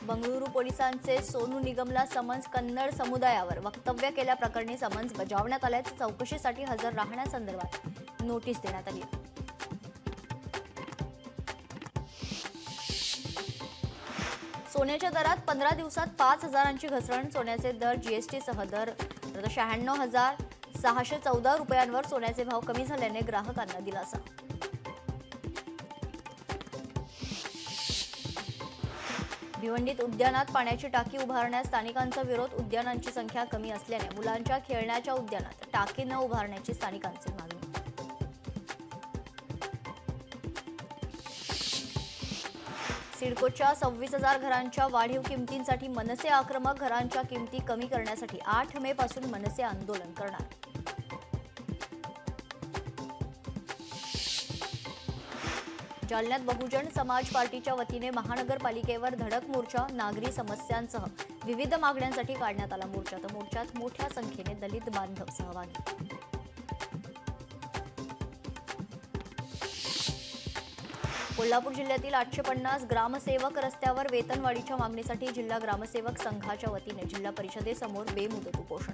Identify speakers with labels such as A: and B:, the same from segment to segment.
A: बंगळुरू पोलिसांचे सोनू निगमला समन्स. कन्नड समुदायावर वक्तव्य केल्याप्रकरणी समन्स बजावण्यात आल्याचे. चौकशीसाठी हजर राहण्यासंदर्भात नोटीस देण्यात आली. सोन्याच्या दरात 15 दिवसात 5,000ची घसरण. सोन्याचे दर जीएसटीसह दर 96,614 रुपयांवर सोन्याचे भाव कमी झाल्याने ग्राहकांना दिलासा. भिवंडीत उद्यानात पाण्याची टाकी उभारण्यास स्थानिकांचा विरोध. उद्यानांची संख्या कमी असल्याने मुलांच्या खेळण्याच्या उद्यानात टाकी न उभारण्याची स्थानिकांची मागणी. सिडकोच्या 26,000 घरांच्या वाढीव किमतींसाठी मनसे आक्रमक. घरांच्या किमती कमी करण्यासाठी 8 मे पासून मनसे आंदोलन करणार. जालन्यात बहुजन समाज पार्टीच्या वतीने महानगरपालिकेवर धडक मोर्चा. नागरी समस्यांसह विविध मागण्यांसाठी काढण्यात आला मोर्चा. तर मोर्चात मोठ्या संख्येने दलित बांधव सहभागी. कोल्हापूर जिल्ह्यातील 850 ग्रामसेवक रस्त्यावर. वेतनवाढीच्या मागणीसाठी जिल्हा ग्रामसेवक संघाच्या वतीने जिल्हा परिषदेसमोर बेमुदत उपोषण.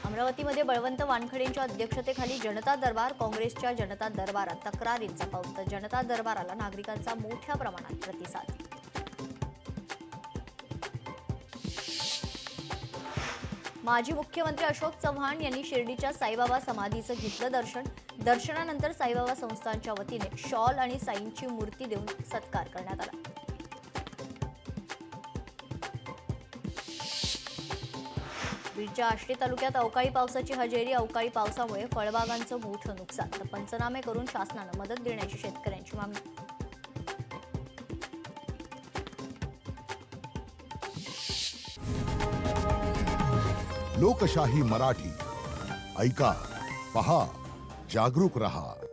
A: अमरावतीमध्ये बळवंत वानखडेंच्या अध्यक्षतेखाली जनता दरबार. काँग्रेसच्या जनता दरबारात तक्रारींचा पाऊस. तर जनता दरबाराला नागरिकांचा मोठ्या प्रमाणात प्रतिसाद. माजी मुख्यमंत्री अशोक चव्हाण यांनी शिर्डीच्या साईबाबा समाधीचं घेतलं दर्शन. दर्शनानंतर साईबाबा संस्थांच्या वतीने शॉल आणि साईंची मूर्ती देऊन सत्कार करण्यात आला. बीडच्या आष्टी तालुक्यात अवकाळी पावसाची हजेरी. अवकाळी पावसामुळे फळबागांचं मोठं नुकसान. तर पंचनामे करून शासनानं मदत देण्याची शेतकऱ्यांची मागणी.
B: लोकशाही मराठी ऐका, पहा, जागरूक रहा.